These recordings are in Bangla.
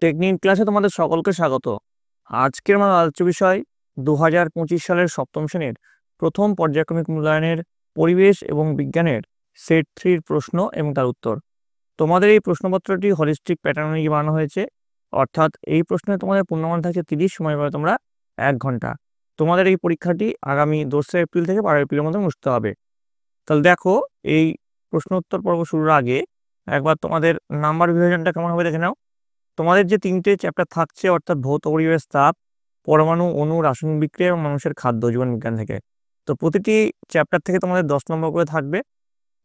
টেকনিক ক্লাসে তোমাদের সকলকে স্বাগত। আজকের আমার আলোচ্য বিষয় 2025 সালের সপ্তম শ্রেণীর প্রথম পর্যায়ক্রমিক মূল্যায়নের পরিবেশ এবং বিজ্ঞানের সেট 3 প্রশ্ন এবং তার উত্তর। তোমাদের এই প্রশ্নপত্রটি হলিস্টিক প্যাটার্ন অনুযায়ী বানানো হয়েছে, অর্থাৎ এই প্রশ্নে তোমাদের পূর্ণমান থাকছে 30, সময় পাবে তোমরা 1 ঘন্টা। তোমাদের এই পরীক্ষাটি আগামী 2 এপ্রিল থেকে 12 এপ্রিলের মধ্যে অনুষ্ঠিত হবে। তাহলে দেখো, এই প্রশ্ন উত্তর পর্ব শুরুর আগে একবার তোমাদের নাম্বার বিভাজনটা কেমন হবে দেখে নাও। তোমাদের যে 3টে চ্যাপ্টার থাকছে, অর্থাৎ ভৌত পরিবেশ, তাপ, পরমাণু, অণু, রাসায়নিক বিক্রিয়া এবং মানুষের খাদ্য, জীবন বিজ্ঞান থেকে, তো প্রতিটি চ্যাপ্টার থেকে তোমাদের 10 নম্বর করে থাকবে।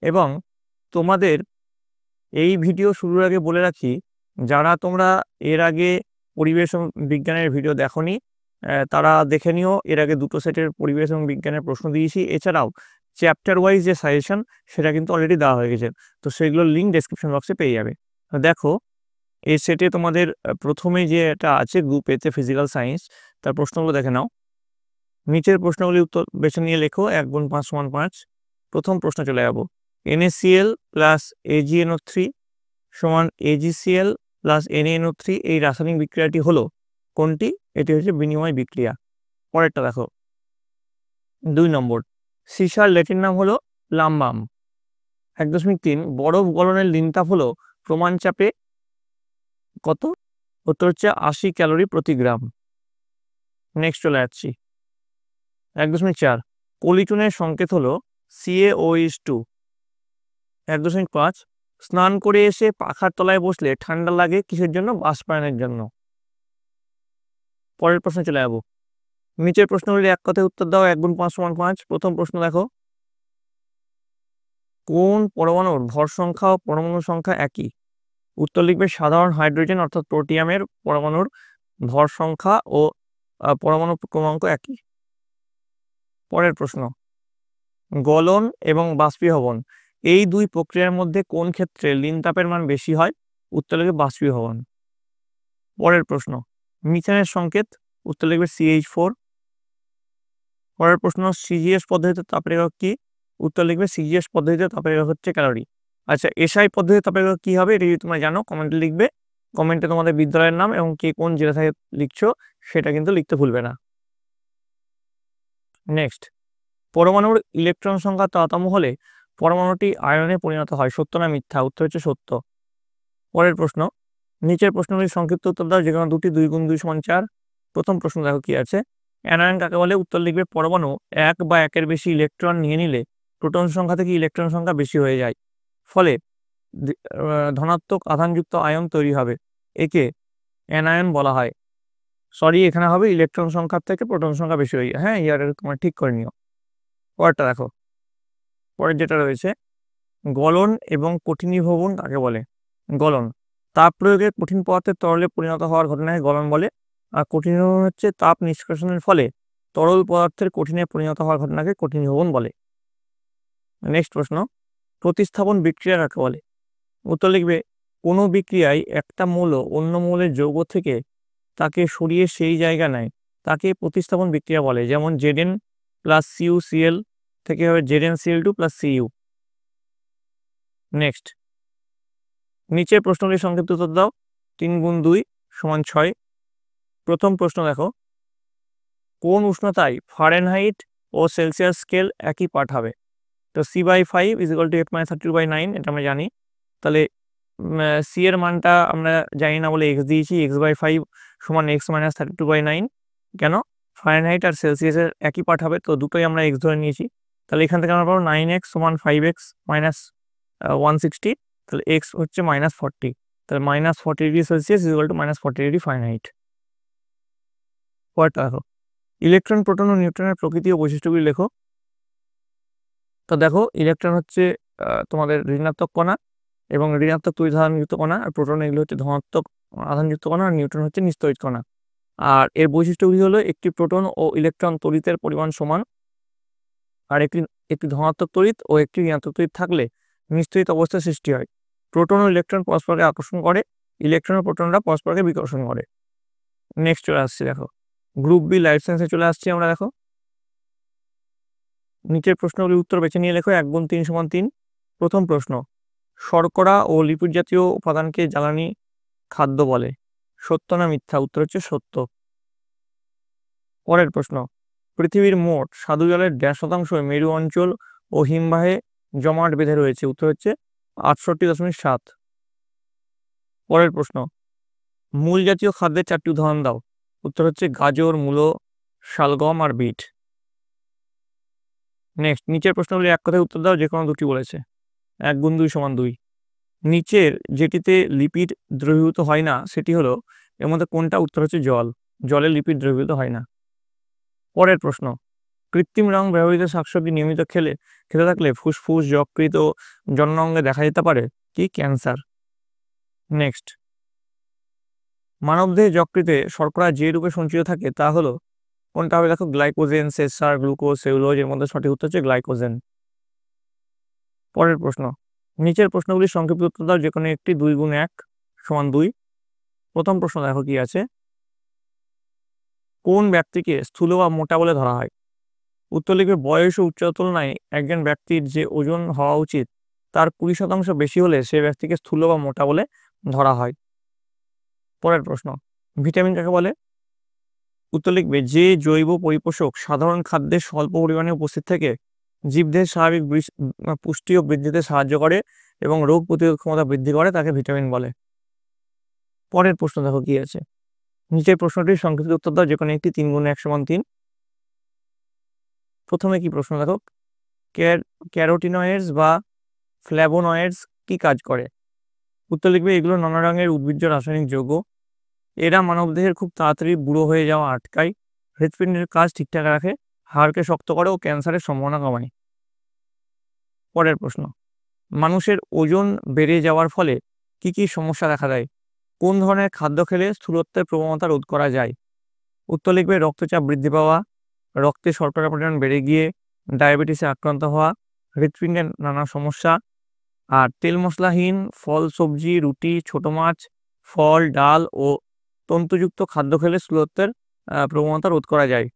এবং তোমাদের এই ভিডিও শুরুর আগে বলে রাখি, যারা তোমরা এর আগে পরিবেশ এবং বিজ্ঞানের ভিডিও দেখোনি তারা দেখে নিও। এর আগে 2টো সেটের পরিবেশ এবং বিজ্ঞানের প্রশ্ন দিয়েছি। এছাড়াও চ্যাপ্টার ওয়াইজ যে সাজেশন সেটা কিন্তু অলরেডি দেওয়া হয়ে গেছে, তো সেগুলোর লিঙ্ক ডেসক্রিপশন বক্সে পেয়ে যাবে। দেখো, এই সেটে তোমাদের প্রথমে যে এটা আছে গ্রুপ এতে ফিজিক্যাল সায়েন্স, তার প্রশ্নগুলো দেখে নাও। নিচের প্রশ্নগুলি উত্তর বেছে নিয়ে লেখো। 1 গুণ 5 সমান 5। প্রথম প্রশ্ন চলে যাবো। NaCl প্লাস AgNO3 সমান AgCl প্লাস NaNO3 এই রাসায়নিক বিক্রিয়াটি হলো কোনটি? এটি হচ্ছে বিনিময় বিক্রিয়া। পরেরটা দেখো, 2 নম্বর। সীসার ল্যাটিন নাম হলো লাম্বাম। 1.3 বরফ গলনের লিনতাপ হলো প্রমাণ চাপে কত? উত্তর হচ্ছে 80 ক্যালোরি প্রতি গ্রাম। নেক্সট চলে যাচ্ছি। 1.4 পলিটনের সংকেত হলো CaOH2। 1.5 স্নান করে এসে পাখার তলায় বসলে ঠান্ডা লাগে কিসের জন্য? বাষ্পায়নের জন্য। পরের প্রশ্নে চলে যাবো। নিচের প্রশ্নগুলি এক কথায় উত্তর দাও। 1 গুণ 5 সমান 5। প্রথম প্রশ্ন দেখো, কোন পরমাণুর ভর সংখ্যা ও পরমাণু সংখ্যা একই? উত্তর লিখবে সাধারণ হাইড্রোজেন অর্থাৎ প্রোটিয়ামের পরমাণুর ভর সংখ্যা ও পরমাণু ক্রমাঙ্ক একই। পরের প্রশ্ন, গলন এবং বাষ্পীভবন এই দুই প্রক্রিয়ার মধ্যে কোন ক্ষেত্রে লিনতাপের মান বেশি হয়? উত্তর লিখবে বাষ্পীভবন। পরের প্রশ্ন, মিথেনের সংকেত? উত্তর লিখবে CH4। পরের প্রশ্ন, CGS পদ্ধতিতে তাপের একক কি? উত্তর লিখবে CGS পদ্ধতিতে তাপের একক হচ্ছে ক্যালোরি। আচ্ছা, SI পদ্ধতিতে তাপের একক কি হবে? এটা যদি তোমরা জানো কমেন্টে লিখবে। কমেন্টে তোমাদের বিদ্যালয়ের নাম এবং কে কোন জেলা থেকে লিখছো সেটা কিন্তু লিখতে ভুলবে না। নেক্সট, পরমাণুর ইলেকট্রন সংখ্যা ততম হলে পরমাণুটি আয়নে পরিণত হয়, সত্য না মিথ্যা? উত্তর হচ্ছে সত্য। পরের প্রশ্ন, নিচের প্রশ্নগুলির সংক্ষিপ্ত উত্তর দাও, যেকোনো দুটি। 2 গুণ 2 সমান 4। প্রথম প্রশ্ন দেখো কি আছে। অ্যানায়ন কাকে বলে? উত্তর লিখবে পরমাণু এক বা একের বেশি ইলেকট্রন নিয়ে নিলে প্রোটন সংখ্যা থেকে ইলেকট্রন সংখ্যা বেশি হয়ে যায়, ফলে ধনাত্মক আধানযুক্ত আয়ন তৈরি হবে। একে অ্যানায়ন বলা হয়। সরি, এখানে হবে ইলেকট্রন সংখ্যার থেকে প্রোটন সংখ্যা বেশি হয়ে যায়। হ্যাঁ, ইয়ারে তোমার ঠিক করে নিও। পরেরটা দেখো। পরের যেটা রয়েছে, গলন এবং কঠিনীভবন কাকে বলে? গলন তাপ প্রয়োগে কঠিন পদার্থের তরলে পরিণত হওয়ার ঘটনাকে গলন বলে। আর কঠিনীভবন হচ্ছে তাপ নিষ্কাশনের ফলে তরল পদার্থের কঠিনে পরিণত হওয়ার ঘটনাকে কঠিনীভবন বলে। নেক্সট প্রশ্ন, প্রতিস্থাপন বিক্রিয়া কাকে বলে? উত্তর লিখবে কোনো বিক্রিয়ায় একটা মৌল অন্য মৌলের যৌগ থেকে তাকে সরিয়ে সেই জায়গা নেয় তাকে প্রতিস্থাপন বিক্রিয়া বলে। যেমন Zn প্লাস CuCl থেকে হবে ZnCl2 প্লাস Cu। নেক্সট, নিচের প্রশ্নগুলির সংক্ষিপ্ত উত্তর দাও। 3 গুণ 2 সমান 6। প্রথম প্রশ্ন দেখো, কোন উষ্ণতায় ফারেনহাইট ও সেলসিয়াস স্কেল একই পাঠ হবে? তো C/5 = 8-32/9, এটা আমরা জানি। তাহলে সি এর মানটা আমরা জানি না বলে x দিয়েছি। x/5 সমান x - 32/9। কেন? ফারেনহাইট আর সেলসিয়াসের একই পাঠ হবে, তো দুটোই আমরা x ধরে নিয়েছি। তাহলে এখান থেকে আমরা পাবো 9x সমান 5x মাইনাস 160। তাহলে x হচ্ছে -40। তাহলে -40°C = -40°F। পরেরটা দেখো, ইলেকট্রন, প্রোটন ও নিউট্রনের প্রকৃতি ও বৈশিষ্ট্যগুলি লেখো। তো দেখো, ইলেকট্রন হচ্ছে তোমাদের ঋণাত্মক কণা এবং ঋণাত্মক তড়িৎ আধানযুক্ত কণা, আর প্রোটন এগুলো হচ্ছে ধনাত্মক আধানযুক্ত কণা, আর নিউট্রন হচ্ছে নিস্তড়িৎ কণা। আর এর বৈশিষ্ট্যগুলি হলো একটি প্রোটন ও ইলেকট্রন তড়িতের পরিমাণ সমান, আর একটি ধনাত্মক তড়িৎ ও একটি ঋণাত্মক তড়িৎ থাকলে নিস্তড়িৎ অবস্থার সৃষ্টি হয়। প্রোটন ও ইলেকট্রন পরস্পরকে আকর্ষণ করে, ইলেকট্রন ও প্রোটনরা পরস্পরকে বিকর্ষণ করে। নেক্সট চলে আসছি, দেখো গ্রুপ বি লাইফ সায়েন্সে চলে আসছি আমরা। দেখো, নিচের প্রশ্নগুলির উত্তর বেছে নিয়ে লেখো। 1 গুণ 3 সমান 3। প্রথম প্রশ্ন, শর্করা ও লিপিড জাতীয় উপাদানকে জ্বালানি খাদ্য বলে। সত্য না মিথ্যা? উত্তর হচ্ছে সত্য। পরের প্রশ্ন, পৃথিবীর মোট স্বাদু জলের 1.5% মেরু অঞ্চল ও হিমবাহে জমাট বেঁধে রয়েছে? উত্তর হচ্ছে 68.7। পরের প্রশ্ন, মূল জাতীয় খাদ্যের 4টি উদাহরণ দাও? উত্তর হচ্ছে গাজর, মূলো, শালগম আর বিট। নেক্সট, নিচের প্রশ্নগুলি এক কথায় উত্তর দাও, যে কোনো দুটি বলেছে। 1 গুণ 2 সমান 2। নিচের যেটিতে লিপিড দ্রবীভূত হয় না সেটি হলো, এর মধ্যে কোনটা? উত্তর হচ্ছে জল। জলে লিপিড দ্রবীভূত হয় না। পরের প্রশ্ন, কৃত্রিম রং ব্যবহৃত শাকসবজি নিয়মিত খেতে থাকলে ফুসফুস, যকৃৎ ও জনন অঙ্গে দেখা যেতে পারে কি? ক্যান্সার। নেক্সট, মানবদেহে যকৃতে শর্করা যে রূপে সঞ্চিত থাকে তা হলো কোনটা? হবে দেখো, গ্লাইকোজেন, সেসার, গ্লুকোজ, সেলুলোজ। এর মধ্যে সঠিক উত্তর হচ্ছে গ্লাইকোজেন। পরের প্রশ্ন, নিচের প্রশ্নগুলির সংক্ষিপ্ত উত্তর দাও, যে কোনো একটি। 2 গুণ 1 সমান 2। প্রথম প্রশ্ন দেখো কি আছে, কোন ব্যক্তিকে স্থূল বা মোটা বলে ধরা হয়? উত্তর লিখবে, বয়স ও উচ্চতার তুলনায় একজন ব্যক্তির যে ওজন হওয়া উচিত তার 20% বেশি হলে সে ব্যক্তিকে স্থূল বা মোটা বলে ধরা হয়। পরের প্রশ্ন, ভিটামিন কাকে বলে? উত্তর লিখবে, যে জৈব পরিপোষক সাধারণ খাদ্যে স্বল্প পরিমাণে উপস্থিত থেকে জীবদেহের স্বাভাবিক পুষ্টি ও বৃদ্ধিতে সাহায্য করে এবং রোগ প্রতিরোধ ক্ষমতা বৃদ্ধি করে, তাকে ভিটামিন বলে। পরের প্রশ্ন দেখো কি আছে, নিচের প্রশ্নটির সংক্ষিপ্ত উত্তর দাও, যে কোনো একটি। 3 গুণ 1 সমান 3। প্রথমে কি প্রশ্ন দেখো, ক্যারোটিনয়েডস বা ফ্ল্যাভোনয়েডস কি কাজ করে? উত্তর লিখবে, এগুলো নানা রঙের উদ্ভিজ্জ রাসায়নিক যৌগ। এরা মানবদেহের খুব তাড়াতাড়ি বুড়ো হয়ে যাওয়া আটকায়, হৃৎপিণ্ডের কাজ ঠিকঠাক রাখে, হাড়কে শক্ত করে ও ক্যান্সারের সম্ভাবনা কমায়। পরের প্রশ্ন, মানুষের ওজন বেড়ে যাওয়ার ফলে কি কি সমস্যা দেখা দেয়? কোন ধরনের খাদ্য খেলে স্থূলত্বের প্রবণতা রোধ করা যায়? উত্তর লিখবে, রক্তচাপ বৃদ্ধি পাওয়া, রক্তে শর্করার পরিমাণ বেড়ে গিয়ে ডায়াবেটিসে আক্রান্ত হওয়া, হৃৎপিণ্ডের নানা সমস্যা। আর তেল মশলাহীন ফল, সবজি, রুটি, ছোট মাছ, ফল, ডাল ও তন্তুযুক্ত খাদ্য খেলে স্থূলত্বের প্রবণতা রোধ করা যায়।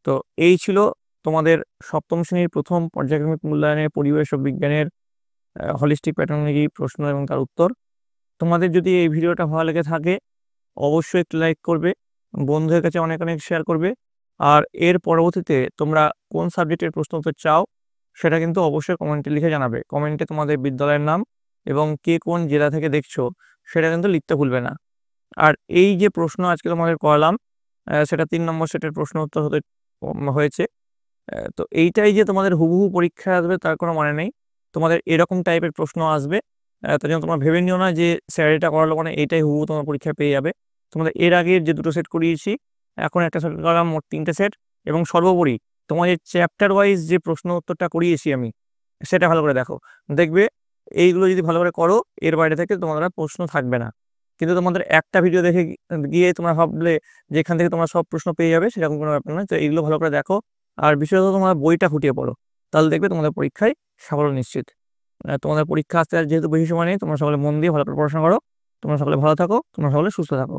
তো এই ছিল তোমাদের সপ্তম শ্রেণীর প্রথম পর্যায়ক্রমিক মূল্যায়নের পরিবেশ ও বিজ্ঞানের হলিস্টিক প্যাটার্নজি প্রশ্ন এবং তার উত্তর। তোমাদের যদি এই ভিডিওটা ভালো লেগে থাকে অবশ্যই একটু লাইক করবে, বন্ধুদের কাছে অনেক অনেক শেয়ার করবে। আর এর পরবর্তীতে তোমরা কোন সাবজেক্টের প্রশ্ন উত্তর চাও সেটা কিন্তু অবশ্যই কমেন্টে লিখে জানাবে। কমেন্টে তোমাদের বিদ্যালয়ের নাম এবং কে কোন জেলা থেকে দেখছো সেটা কিন্তু লিখতে ভুলবে না। আর এই যে প্রশ্ন আজকে তোমাদের করলাম সেটা 3 নম্বর সেটের প্রশ্ন উত্তর হয়েছে। তো এইটাই যে তোমাদের হুবহু পরীক্ষায় আসবে তার কোনো মানে নেই, তোমাদের এরকম টাইপের প্রশ্ন আসবে। তার জন্য তোমরা ভেবে নিও না যে স্যার এটা করালো মানে এইটাই হুবহু তোমার পরীক্ষায় পেয়ে যাবে। তোমাদের এর আগের যে 2টো সেট করিয়েছি, এখন একটা সেট করালাম, মোট 3টে সেট। এবং সর্বোপরি তোমাদের চ্যাপ্টার ওয়াইজ যে প্রশ্ন উত্তরটা করিয়েছি আমি, সেটা ভালো করে দেখো। দেখবে এইগুলো যদি ভালো করে করো, এর বাইরে থেকে তোমাদের প্রশ্ন থাকবে না। কিন্তু তোমাদের একটা ভিডিও দেখে গিয়ে তোমরা ভাবলে যে এখান থেকে তোমরা সব প্রশ্ন পেয়ে যাবে, সেরকম কোনো ব্যাপার নয়। তো এইগুলো ভালো করে দেখো, আর বিশেষত তোমরা বইটা খুঁটিয়ে পড়ো, তাহলে দেখবে তোমাদের পরীক্ষায় সাফল্য নিশ্চিত। তোমাদের পরীক্ষা আসতে আর যেহেতু বেশি সময় নেই, তোমরা সকলে মন দিয়ে ভালো করে পড়াশোনা করো। তোমরা সকলে ভালো থাকো, তোমরা সকলে সুস্থ থাকো।